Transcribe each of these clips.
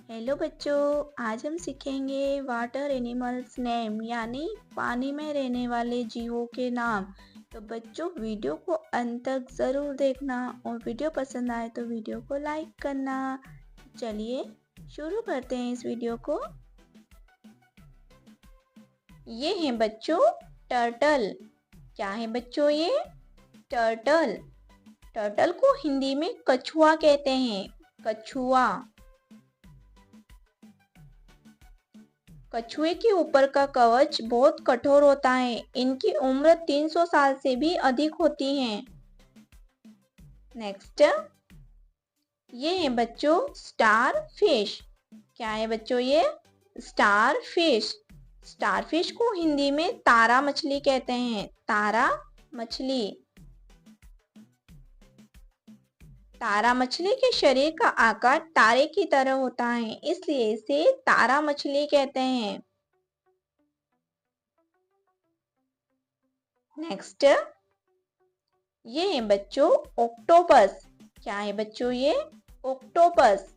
Hello बच्चों, आज हम सीखेंगे वाटर एनिमल्स नेम यानी पानी में रहने वाले जीवों के नाम। तो बच्चों वीडियो को अंत तक ज़रूर देखना और वीडियो पसंद आए तो वीडियो को लाइक करना। चलिए शुरू करते हैं इस वीडियो को। ये है बच्चों टर्टल। क्या है बच्चों ये? टर्टल। टर्टल को हिंदी में कछुआ कहते हैं। कछुआ। कछुए के ऊपर का कवच बहुत कठोर होता है। इनकी उम्र 300 साल से भी अधिक होती है। नेक्स्ट, ये है बच्चों स्टार फिश। क्या है बच्चों ये? Star fish. स्टार फिश को हिंदी में तारा मछली कहते हैं। तारा मछली। तारा मछली के शरीर का आकार तारे की तरह होता है, इसलिए इसे तारा मछली कहते हैं। नेक्स्ट, ये है बच्चों ऑक्टोपस। क्या है बच्चों ये? ऑक्टोपस।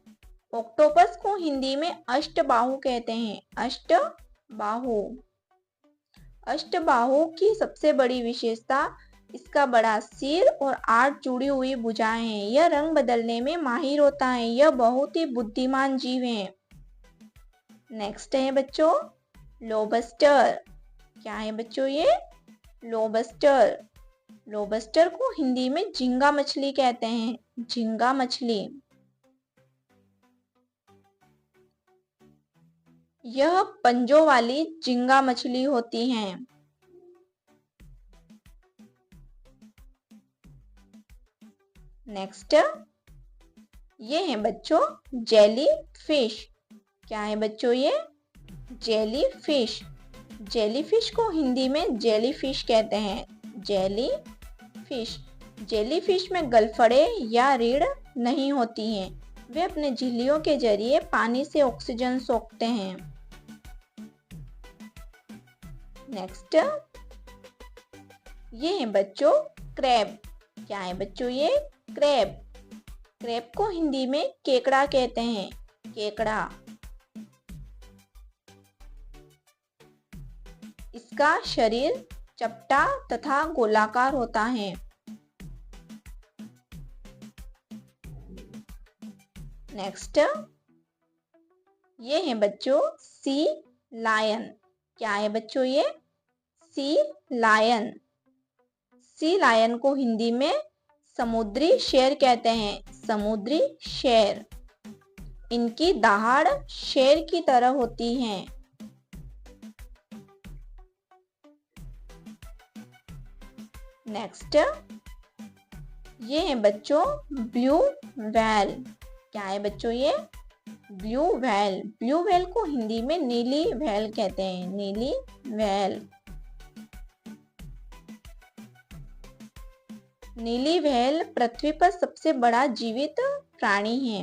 ऑक्टोपस को हिंदी में अष्टबाहु कहते हैं। अष्टबाहु। अष्टबाहु की सबसे बड़ी विशेषता इसका बड़ा सिर और 8 जुड़ी हुई भुजाएं हैं। यह रंग बदलने में माहिर होता है। यह बहुत ही बुद्धिमान जीव है। नेक्स्ट है बच्चों लोबस्टर। क्या है बच्चों ये? लोबस्टर। लोबस्टर को हिंदी में झींगा मछली कहते हैं। झींगा मछली। यह पंजों वाली झींगा मछली होती हैं। नेक्स्ट, ये है बच्चों जेली फिश। क्या है बच्चों ये? Jelly fish. जेली फिश को हिंदी में जेली फिश कहते हैं। Jelly fish. जेली फिश में गलफड़े या रीढ़ नहीं होती हैं। वे अपने झिल्लियों के जरिए पानी से ऑक्सीजन सोखते हैं। नेक्स्ट, ये है बच्चों क्रैब। क्या है बच्चों ये? क्रैब। क्रैब को हिंदी में केकड़ा कहते हैं। केकड़ा। इसका शरीर चपटा तथा गोलाकार होता है। नेक्स्ट, ये है बच्चों सी लायन। क्या है बच्चों ये? Sea lion. सी लायन को हिंदी में समुद्री शेर कहते हैं। समुद्री शेर। इनकी दहाड़ शेर की तरह होती है। नेक्स्ट, ये है बच्चों ब्लू व्हेल। क्या है बच्चों ये? Blue whale. ब्लू व्हेल को हिंदी में नीली व्हेल कहते हैं। नीली व्हेल। नीली व्हेल पृथ्वी पर सबसे बड़ा जीवित प्राणी है।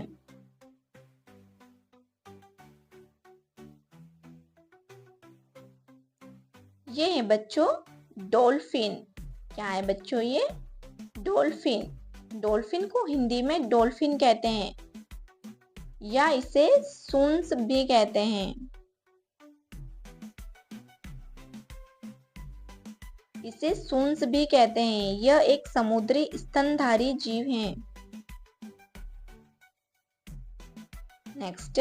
ये है बच्चों डॉल्फिन। क्या है बच्चों ये? डॉल्फिन। डॉल्फिन को हिंदी में डॉल्फिन कहते हैं या इसे सूंस भी कहते हैं। इसे सूंस भी कहते हैं। यह एक समुद्री स्तनधारी जीव है। नेक्स्ट,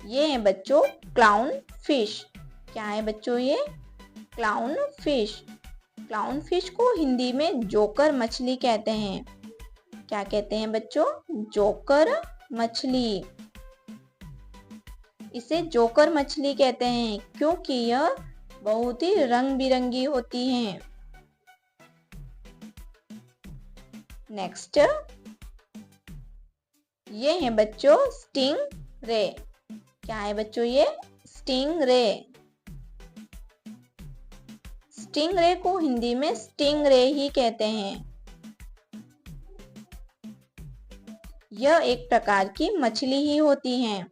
ये है बच्चों क्लाउन फिश। क्या है बच्चों ये? Clown fish. क्लाउन फिश को हिंदी में जोकर मछली कहते हैं। क्या कहते हैं बच्चों? जोकर मछली। इसे जोकर मछली कहते हैं क्योंकि यह बहुत ही रंग बिरंगी होती हैं। नेक्स्ट, ये है बच्चों स्टिंग रे। क्या है बच्चों ये? स्टिंग रे। स्टिंग रे को हिंदी में स्टिंग रे ही कहते हैं। यह एक प्रकार की मछली ही होती है।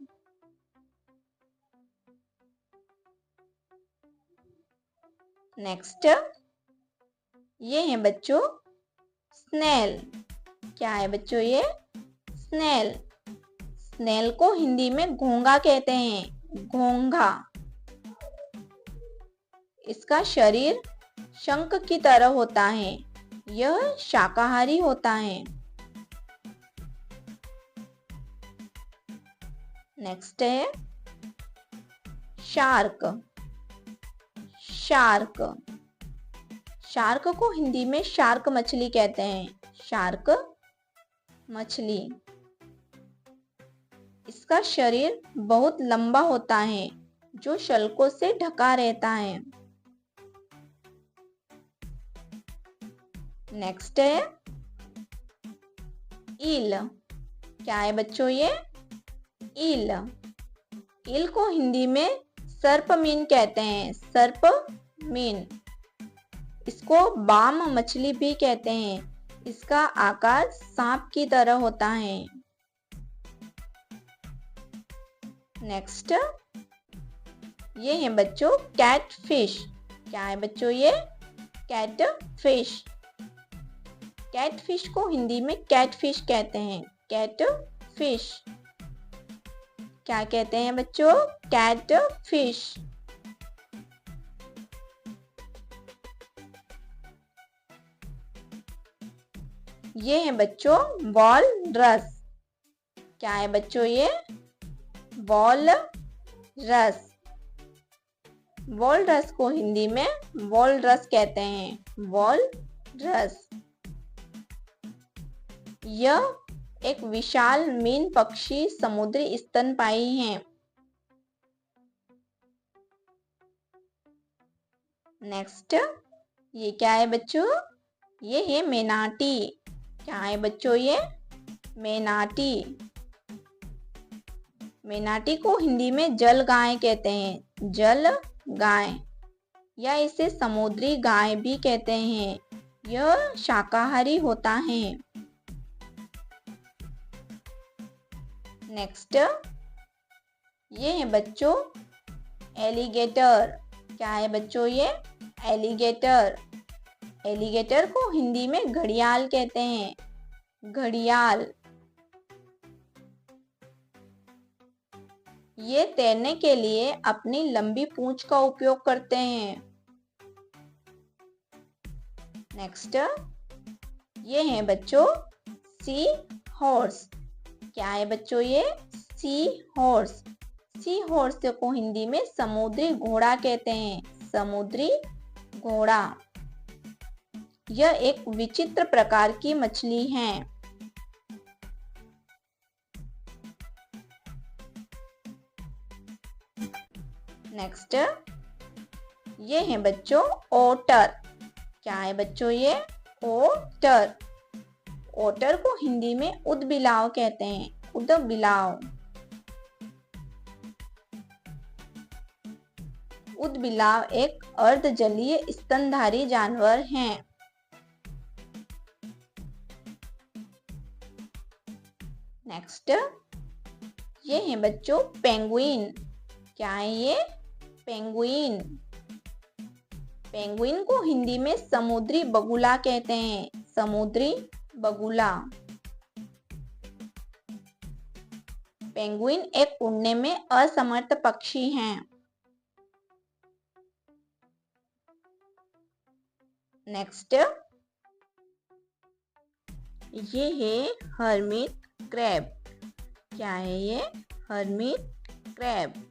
नेक्स्ट, ये है बच्चों स्नेल। क्या है बच्चों ये? स्नेल। स्नेल को हिंदी में घोंघा कहते हैं, घोंघा। इसका शरीर शंख की तरह होता है, यह शाकाहारी होता है। नेक्स्ट है शार्क। शार्क, शार्क को हिंदी में शार्क मछली कहते हैं, शार्क मछली। इसका शरीर बहुत लंबा होता है, जो शल्कों से ढका रहता है। नेक्स्ट है ईल। क्या है बच्चों ये? ईल। ईल को हिंदी में सर्पमीन कहते हैं, सर्पमीन। इसको बाम मछली भी कहते हैं, इसका आकार सांप की तरह होता है। नेक्स्ट ये है बच्चों कैटफिश। क्या है बच्चों ये? कैटफिश। कैटफिश को हिंदी में कैटफिश कहते हैं, कैटफिश। क्या कहते हैं बच्चों? कैटफिश। ये है बच्चों वॉलरस। क्या है बच्चों ये? वॉलरस। वॉलरस को हिंदी में वॉलरस कहते हैं, वॉलरस। यह एक विशाल मीन पक्षी समुद्री स्तनपायी है। नेक्स्ट ये क्या है बच्चों? ये है मेनाटी। क्या है बच्चों ये? मेनाटी। मेनाटी को हिंदी में जल गाय कहते हैं, जल गाय, या इसे समुद्री गाय भी कहते हैं। यह शाकाहारी होता है। नेक्स्ट ये है बच्चों एलिगेटर। क्या है बच्चों ये? एलिगेटर। एलिगेटर को हिंदी में घड़ियाल कहते हैं, घड़ियाल। ये तैरने के लिए अपनी लंबी पूंछ का उपयोग करते हैं। नेक्स्ट ये है बच्चों सी हॉर्स। क्या है बच्चों ये? Sea horse. सी हॉर्स को हिंदी में समुद्री घोड़ा कहते हैं, समुद्री घोड़ा। यह एक विचित्र प्रकार की मछली है। नेक्स्ट ये है बच्चों ओटर। क्या है बच्चों ये? ओटर। ओटर को हिंदी में ऊदबिलाव कहते हैं, ऊदबिलाव। ऊदबिलाव एक अर्धजलीय स्तनधारी जानवर है। नेक्स्ट ये है बच्चों पेंगुइन। क्या है ये? पेंगुइन। पेंगुइन को हिंदी में समुद्री बगुला कहते हैं, समुद्री बगुला। पेंगुइन एक उड़ने में असमर्थ पक्षी हैं। नेक्स्ट ये है हर्मिट क्रैब। क्या है ये? Hermit crab.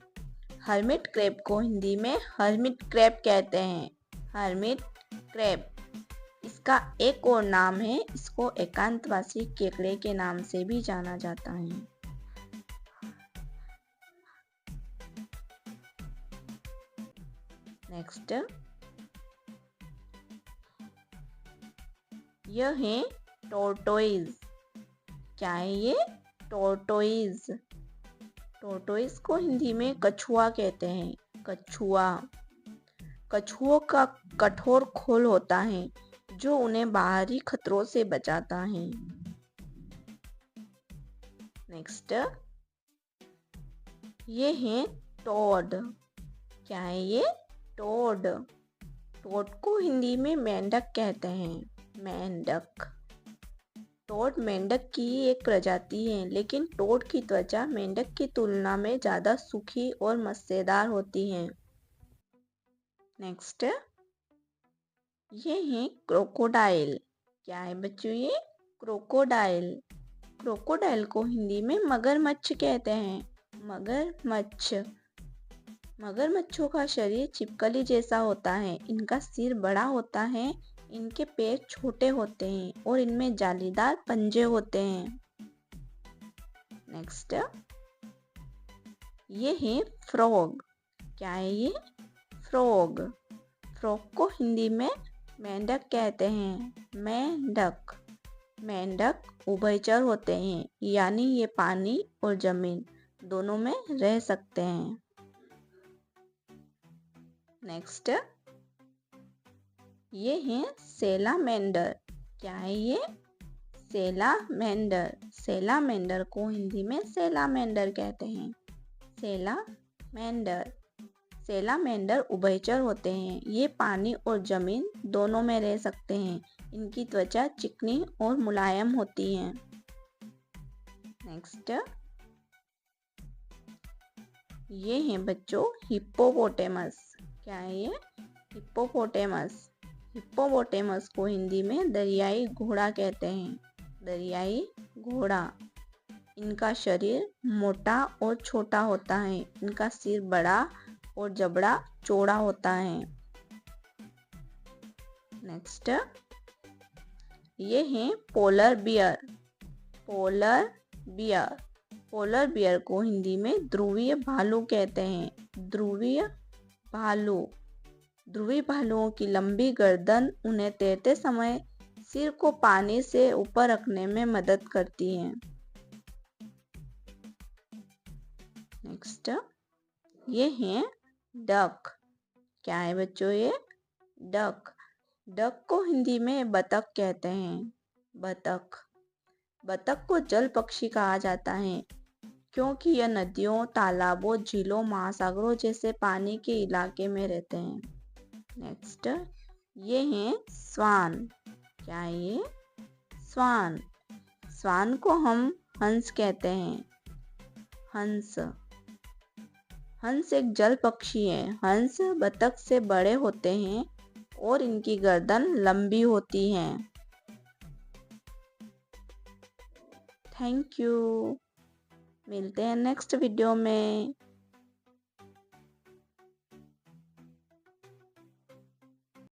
हर्मिट क्रैब को हिंदी में हर्मिट क्रैब कहते हैं, हर्मिट क्रैब। इसका एक और नाम है, इसको एकांतवासी केकड़े के नाम से भी जाना जाता है। नेक्स्ट यह है टोर्टोइज। क्या है ये? टोर्टोइज। टोर्टोइज को हिंदी में कछुआ कहते हैं, कछुआ। कछुओं का कठोर खोल होता है, जो उन्हें बाहरी खतरों से बचाता है। नेक्स्ट ये है टोड। क्या है ये? टोड। टोड को हिंदी में मेंढक कहते हैं, मेंढक। टोड मेंढक की एक प्रजाति है, लेकिन टोड की त्वचा मेंढक की तुलना में ज़्यादा सूखी और मस्सेदार होती है। नेक्स्ट, ये है क्रोकोडाइल। क्या है बच्चों ये? क्रोकोडाइल। क्रोकोडाइल को हिंदी में मगरमच्छ कहते हैं। मगरमच्छ। मगरमच्छों का शरीर छिपकली जैसा होता है। इनका सिर बड़ा होता है, इनके पैर छोटे होते हैं और इनमें जालीदार पंजे होते हैं। नेक्स्ट, ये है फ्रॉग। क्या है ये? फ्रॉग। फ्रॉग को हिंदी में मेंढक कहते हैं। मेंढक। मेंढक उभयचर होते हैं, यानी ये पानी और जमीन दोनों में रह सकते हैं। नेक्स्ट, ये है सेलामेंडर। क्या है ये? सेलामेंडर। सेलामेंडर को हिंदी में सेलामेंडर कहते हैं। सेलामेंडर। सेलामेंडर उभयचर होते हैं, ये पानी और जमीन दोनों में रह सकते हैं। इनकी त्वचा चिकनी और मुलायम होती है। नेक्स्ट, ये है बच्चों हिप्पोपोटेमस। क्या है ये? हिप्पोपोटेमस। हिप्पोपोटेमस को हिंदी में दरियाई घोड़ा कहते हैं। दरियाई घोड़ा। इनका शरीर मोटा और छोटा होता है। इनका सिर बड़ा और जबड़ा चौड़ा होता है। नेक्स्ट, ये है polar bear. Polar bear. Polar bear को हिंदी में ध्रुवीय भालू कहते हैं। ध्रुवीय भालू। ध्रुवीय भालुओं की लंबी गर्दन उन्हें तैरते समय सिर को पानी से ऊपर रखने में मदद करती है। नेक्स्ट, ये है डक। क्या है बच्चों ये? डक। डक को हिंदी में बतख कहते हैं। बतख। बतख को जल पक्षी कहा जाता है, क्योंकि यह नदियों, तालाबों, झीलों, महासागरों जैसे पानी के इलाके में रहते हैं। नेक्स्ट, ये है स्वान। क्या है ये? स्वान। स्वान को हम हंस कहते हैं। हंस। हंस एक जल पक्षी है। हंस बतख से बड़े होते हैं और इनकी गर्दन लंबी होती है। Thank you. मिलते हैं नेक्स्ट वीडियो में।